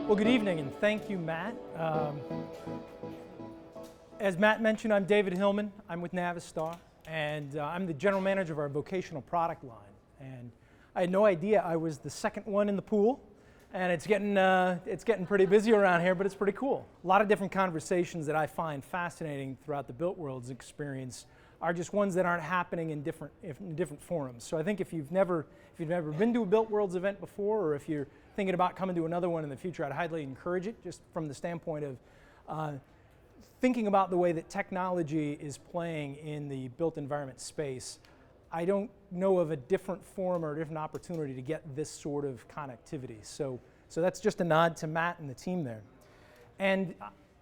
Well, good evening, and thank you, Matt. As Matt mentioned, I'm David Hillman. I'm with Navistar, and I'm the general manager of our vocational product line. And I had no idea I was the second one in the pool, and it's getting pretty busy around here, but it's pretty cool. A lot of different conversations that I find fascinating throughout the Built World's experience are just ones that aren't happening in different forums. So I think if you've never been to a Built World's event before, or if you're thinking about coming to another one in the future, I'd highly encourage it, just from the standpoint of thinking about the way that technology is playing in the built environment space. I don't know of a different forum or a different opportunity to get this sort of connectivity. So that's just a nod to Matt and the team there. And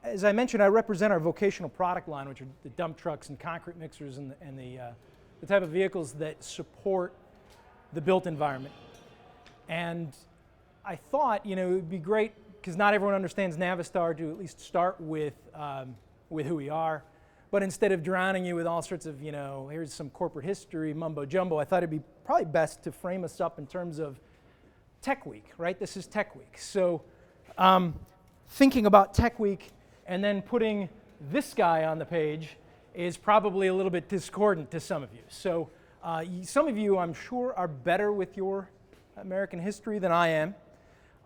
as I mentioned, I represent our vocational product line, which are the dump trucks and concrete mixers and the type of vehicles that support the built environment. And I thought, it would be great, because not everyone understands Navistar, to at least start with who we are. But instead of drowning you with all sorts of, here's some corporate history, mumbo jumbo, I thought it'd be probably best to frame us up in terms of Tech Week, right? This is Tech Week. So thinking about Tech Week and then putting this guy on the page is probably a little bit discordant to some of you. So some of you, I'm sure, are better with your American history than I am.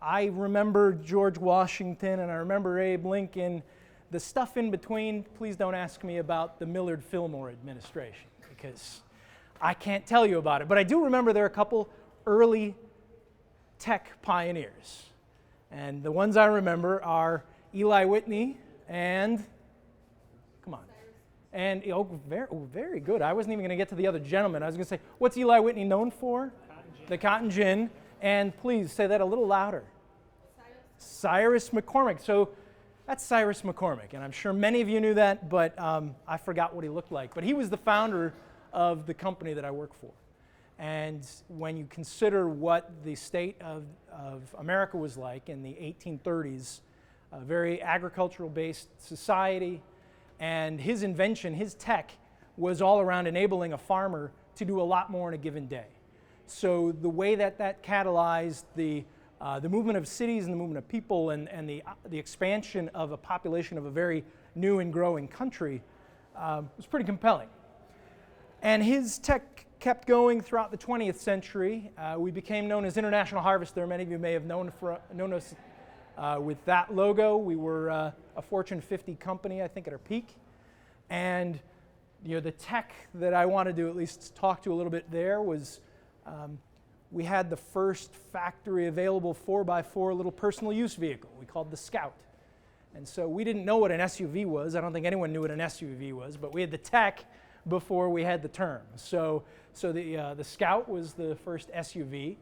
I remember George Washington, and I remember Abe Lincoln. The stuff in between, please don't ask me about the Millard Fillmore administration, because I can't tell you about it. But I do remember there are a couple early tech pioneers. And the ones I remember are Eli Whitney and, come on, and, very good. I wasn't even going to get to the other gentleman. I was going to say, what's Eli Whitney known for? The cotton gin. And please say that a little louder. Cyrus McCormick. So that's Cyrus McCormick, and I'm sure many of you knew that, but I forgot what he looked like. But he was the founder of the company that I work for. And when you consider what the state of America was like in the 1830s, a very agricultural-based society, and his invention, his tech, was all around enabling a farmer to do a lot more in a given day. So the way that catalyzed the movement of cities and the movement of people and the expansion of a population of a very new and growing country was pretty compelling. And his tech kept going throughout the 20th century. We became known as International Harvester. Many of you may have known us with that logo. We were a Fortune 50 company, I think, at our peak. And the tech that I wanted to at least talk to a little bit there was we had the first factory available 4x4 little personal use vehicle we called the Scout. And so we didn't know what an SUV was. I don't think anyone knew what an SUV was, but we had the tech before we had the term. So the Scout was the first SUV.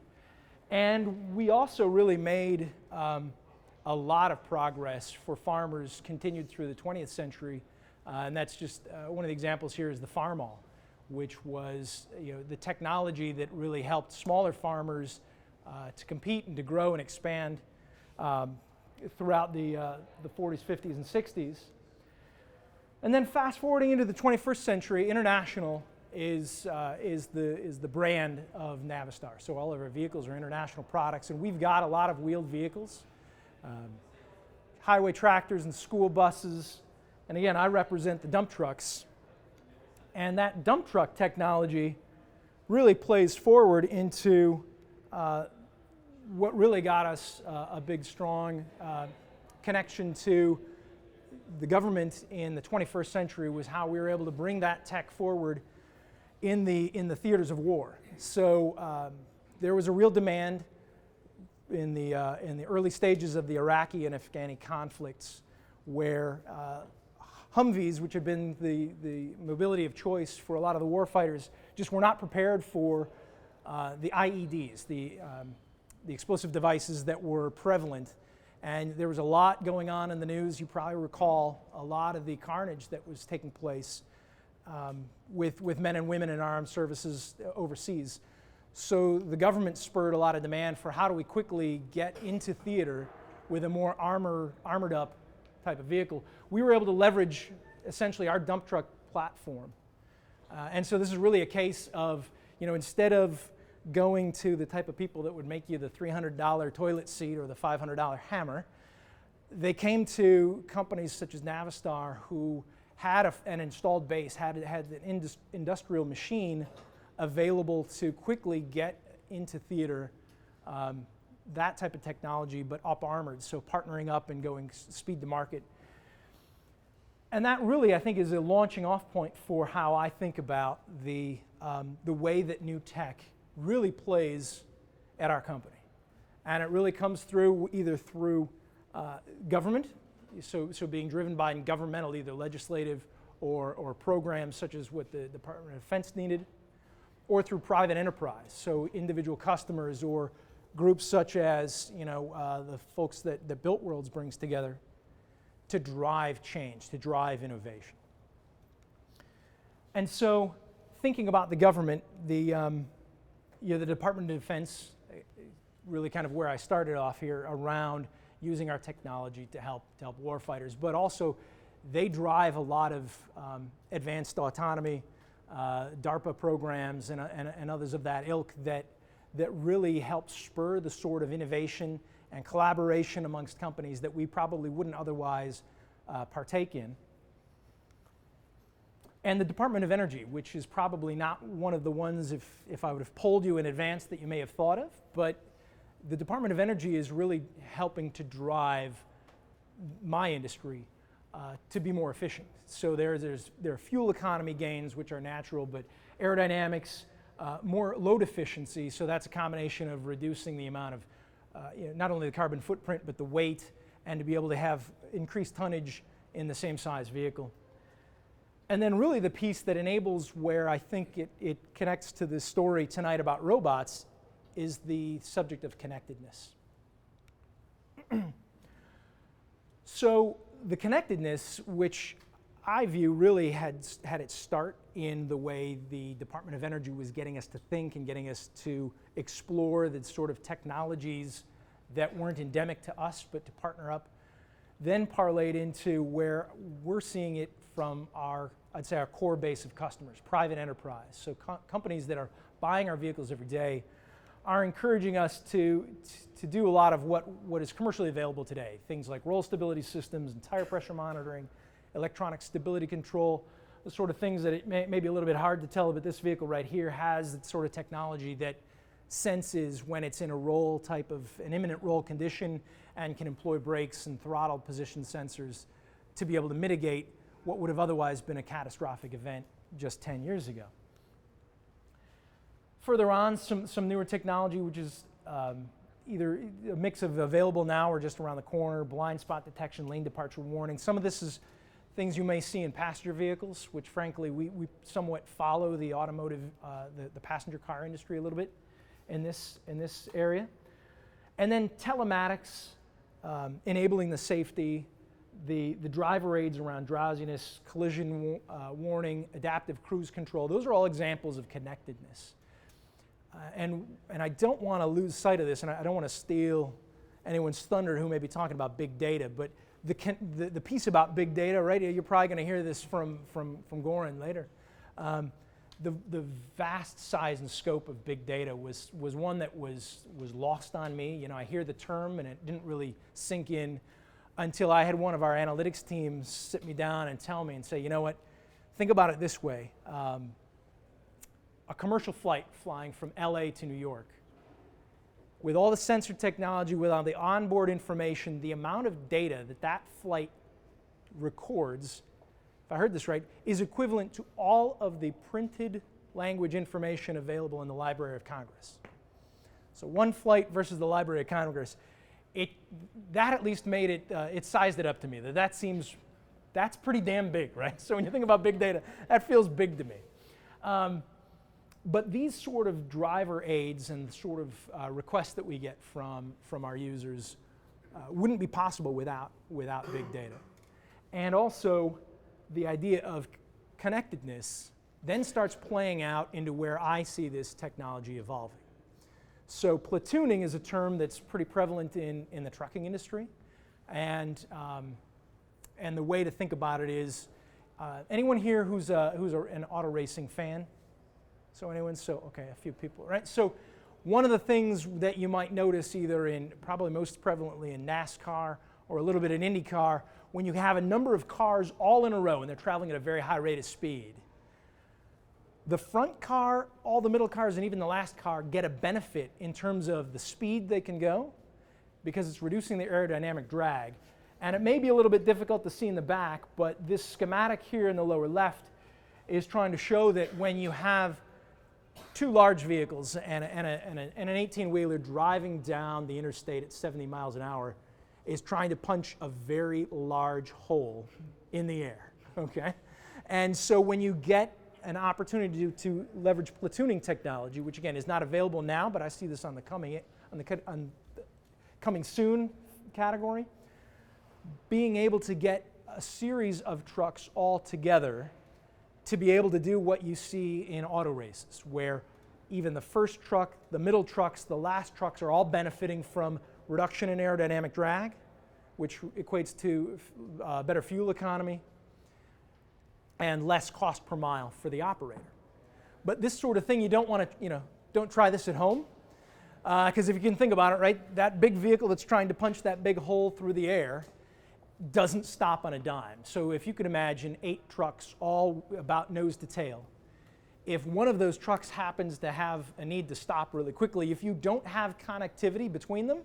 And we also really made a lot of progress for farmers continued through the 20th century. And that's just one of the examples here is the Farmall, which was the technology that really helped smaller farmers to compete and to grow and expand throughout the 40s, 50s, and 60s. And then fast forwarding into the 21st century, International is the brand of Navistar. So all of our vehicles are international products, and we've got a lot of wheeled vehicles, highway tractors and school buses. And again, I represent the dump trucks. And that dump truck technology really plays forward into what really got us a big, strong connection to the government in the 21st century, was how we were able to bring that tech forward in the theaters of war. So there was a real demand in the early stages of the Iraqi and Afghani conflicts, where Humvees, which had been the mobility of choice for a lot of the warfighters, just were not prepared for the IEDs, the explosive devices that were prevalent. And there was a lot going on in the news. You probably recall a lot of the carnage that was taking place with men and women in armed services overseas. So the government spurred a lot of demand for how do we quickly get into theater with a more armored up type of vehicle. We were able to leverage essentially our dump truck platform. And so this is really a case of, instead of going to the type of people that would make you the $300 toilet seat or the $500 hammer, they came to companies such as Navistar, who had an installed base, had an industrial machine available to quickly get into theater, that type of technology, but up-armored, so partnering up and going speed to market. And that really, I think, is a launching off point for how I think about the way that new tech really plays at our company. And it really comes through either through government, so being driven by governmental, either legislative or programs such as what the Department of Defense needed, or through private enterprise, so individual customers or groups such as the folks that Built Worlds brings together to drive change, to drive innovation. And so, thinking about the government, the Department of Defense, really kind of where I started off here, around using our technology to help warfighters, but also they drive a lot of advanced autonomy, DARPA programs and others of that ilk that really help spur the sort of innovation and collaboration amongst companies that we probably wouldn't otherwise partake in. And the Department of Energy, which is probably not one of the ones, if I would have polled you in advance, that you may have thought of, but the Department of Energy is really helping to drive my industry to be more efficient. So there are fuel economy gains, which are natural, but aerodynamics, more load efficiency, so that's a combination of reducing the amount of not only the carbon footprint, but the weight, and to be able to have increased tonnage in the same size vehicle. And then really the piece that enables where I think it connects to the story tonight about robots is the subject of connectedness. So the connectedness, which I view really had its start in the way the Department of Energy was getting us to think and getting us to explore the sort of technologies that weren't endemic to us, but to partner up, then parlayed into where we're seeing it from I'd say our core base of customers, private enterprise. So companies that are buying our vehicles every day are encouraging us to do a lot of what is commercially available today. Things like roll stability systems and tire pressure monitoring, electronic stability control, the sort of things that it may be a little bit hard to tell, but this vehicle right here has the sort of technology that senses when it's in a roll type of an imminent roll condition and can employ brakes and throttle position sensors to be able to mitigate what would have otherwise been a catastrophic event just 10 years ago. Further on, some newer technology, which is either a mix of available now or just around the corner, blind spot detection, lane departure warning. Some of this is things you may see in passenger vehicles, which frankly we somewhat follow the automotive, the passenger car industry a little bit in this area. And then telematics, enabling the safety, the driver aids around drowsiness, collision warning, adaptive cruise control. Those are all examples of connectedness. And I don't want to lose sight of this, and I don't want to steal anyone's thunder who may be talking about big data, but the piece about big data, right? You're probably going to hear this from Goran later. The vast size and scope of big data was one that was lost on me. You know, I hear the term and it didn't really sink in until I had one of our analytics teams sit me down and tell me and say, you know what, think about it this way. A commercial flight flying from LA to New York, with all the sensor technology, with all the onboard information, the amount of data that flight records, if I heard this right, is equivalent to all of the printed language information available in the Library of Congress. So one flight versus the Library of Congress, that at least made it, it sized it up to me. That's pretty damn big, right? So when you think about big data, that feels big to me. But these sort of driver aids and the sort of requests that we get from our users wouldn't be possible without big data. And also, the idea of connectedness then starts playing out into where I see this technology evolving. So platooning is a term that's pretty prevalent in the trucking industry, and the way to think about it is, anyone here who's an auto racing fan? So anyone? So okay, a few people, right? So one of the things that you might notice either probably most prevalently in NASCAR or a little bit in IndyCar, when you have a number of cars all in a row and they're traveling at a very high rate of speed. The front car, all the middle cars, and even the last car get a benefit in terms of the speed they can go because it's reducing the aerodynamic drag. And it may be a little bit difficult to see in the back, but this schematic here in the lower left is trying to show that when you have two large vehicles and an 18-wheeler driving down the interstate at 70 miles an hour is trying to punch a very large hole in the air, okay? And so when you get an opportunity to leverage platooning technology, which again is not available now, but I see this on the coming soon category, being able to get a series of trucks all together to be able to do what you see in auto races, where even the first truck, the middle trucks, the last trucks are all benefiting from reduction in aerodynamic drag, which equates to better fuel economy and less cost per mile for the operator. But this sort of thing, you don't want to, don't try this at home, because if you can think about it, right, that big vehicle that's trying to punch that big hole through the air doesn't stop on a dime. So if you could imagine 8 trucks all about nose to tail, if one of those trucks happens to have a need to stop really quickly, if you don't have connectivity between them,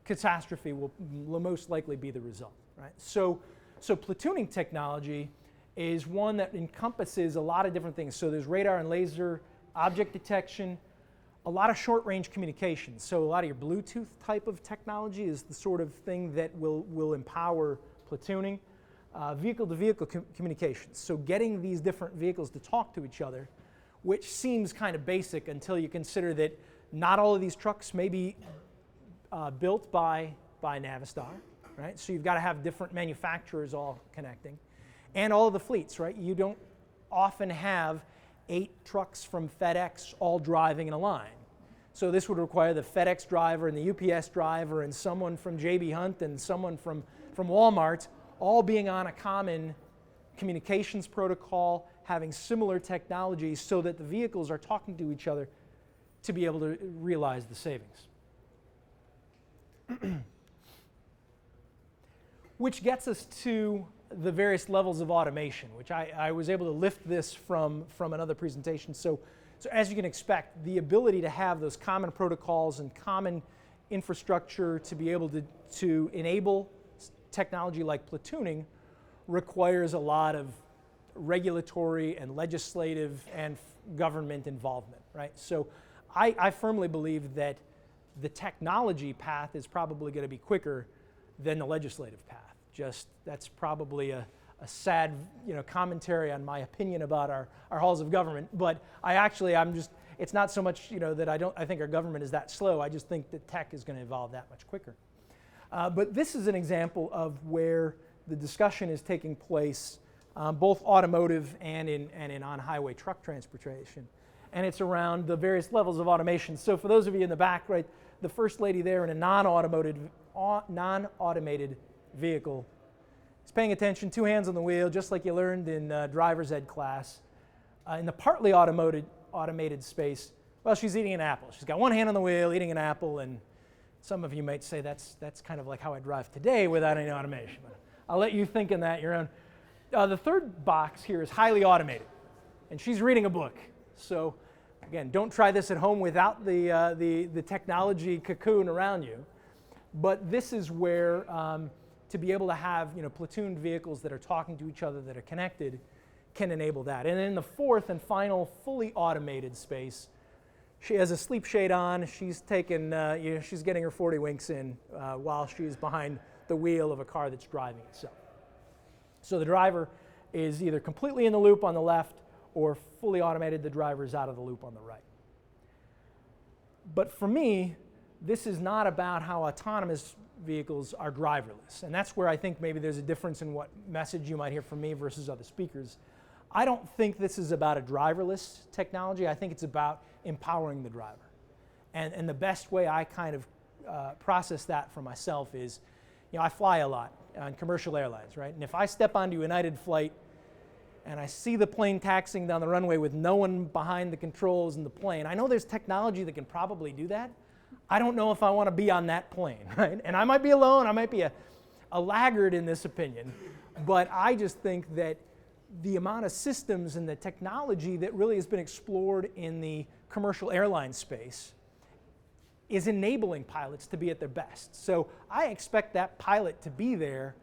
catastrophe will most likely be the result, right? So platooning technology is one that encompasses a lot of different things. So there's radar and laser, object detection, a lot of short-range communication. So a lot of your Bluetooth type of technology is the sort of thing that will empower platooning. Vehicle-to-vehicle communications. So getting these different vehicles to talk to each other, which seems kind of basic until you consider that not all of these trucks may be built by Navistar, right? So you've got to have different manufacturers all connecting. And all of the fleets, right? You don't often have 8 trucks from FedEx all driving in a line. So this would require the FedEx driver and the UPS driver and someone from JB Hunt and someone from Walmart all being on a common communications protocol, having similar technologies so that the vehicles are talking to each other to be able to realize the savings. Which gets us to the various levels of automation, which I was able to lift this from another presentation. So as you can expect, the ability to have those common protocols and common infrastructure to be able to enable technology like platooning requires a lot of regulatory and legislative and government involvement, right? So I firmly believe that the technology path is probably going to be quicker than the legislative path. Just that's probably a sad commentary on my opinion about our halls of government. But it's not so much that I think our government is that slow. I just think that tech is going to evolve that much quicker. But this is an example of where the discussion is taking place, both automotive and in on-highway truck transportation. And it's around the various levels of automation. So for those of you in the back, right, the first lady there in a non-automated vehicle is paying attention, 2 hands on the wheel, just like you learned in driver's ed class. In the partly automated space, well, she's eating an apple. She's got 1 hand on the wheel, eating an apple, and some of you might say that's kind of like how I drive today without any automation. But I'll let you think in that your own. The third box here is highly automated, and she's reading a book. So again, don't try this at home without the technology cocoon around you. But this is where to be able to have platooned vehicles that are talking to each other, that are connected, can enable that. And in the fourth and final fully automated space, she has a sleep shade on. She's taking, she's getting her 40 winks in while she's behind the wheel of a car that's driving itself. So the driver is either completely in the loop on the left or fully automated, the driver is out of the loop on the right. But for me, this is not about how autonomous vehicles are driverless. And that's where I think maybe there's a difference in what message you might hear from me versus other speakers. I don't think this is about a driverless technology. I think it's about empowering the driver. And the best way I kind of process that for myself is, I fly a lot on commercial airlines, right? And if I step onto a United flight and I see the plane taxiing down the runway with no one behind the controls in the plane, I know there's technology that can probably do that. I don't know if I want to be on that plane, right? And I might be alone, I might be a laggard in this opinion, but I just think that the amount of systems and the technology that really has been explored in the commercial airline space is enabling pilots to be at their best. So I expect that pilot to be there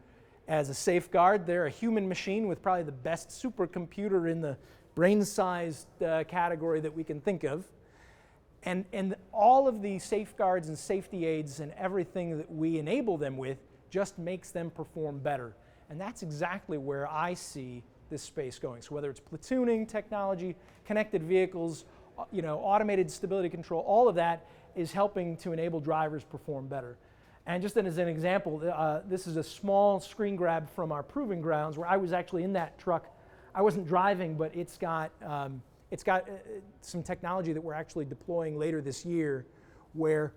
as a safeguard. They're a human machine with probably the best supercomputer in the brain-sized category that we can think of. And all of the safeguards and safety aids and everything that we enable them with just makes them perform better. And that's exactly where I see this space going. So whether it's platooning technology, connected vehicles, automated stability control, all of that is helping to enable drivers perform better. And just as an example, this is a small screen grab from our proving grounds where I was actually in that truck. I wasn't driving, but it's got some technology that we're actually deploying later this year, where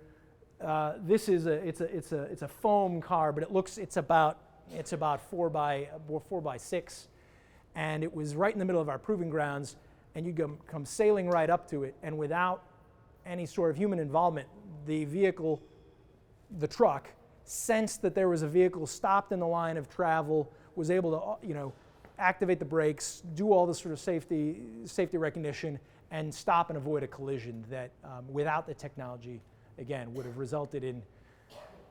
this is it's a foam car, but it's about 4 by 6, and it was right in the middle of our proving grounds, and you come sailing right up to it, and without any sort of human involvement, the vehicle, the truck, sensed that there was a vehicle stopped in the line of travel, was able to activate the brakes, do all the sort of safety recognition, and stop and avoid a collision that without the technology, again, would have resulted in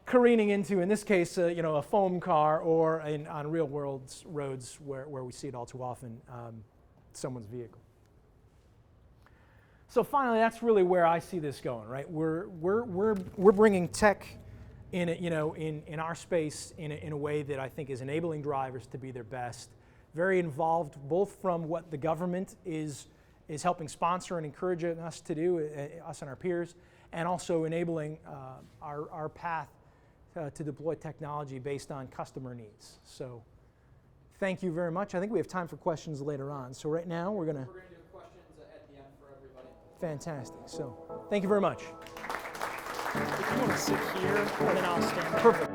careening into, in this case, a foam car, or on real world roads where we see it all too often, someone's vehicle. So finally, that's really where I see this going, right? We're bringing tech in our space in a way that I think is enabling drivers to be their best. Very involved, both from what the government is helping sponsor and encouraging us to do, us and our peers, and also enabling our path to deploy technology based on customer needs. So thank you very much. I think we have time for questions later on. So right now we're going to do questions at the end for everybody. Fantastic. So thank you very much. If you want to sit here, and then I'll stand up. Perfect.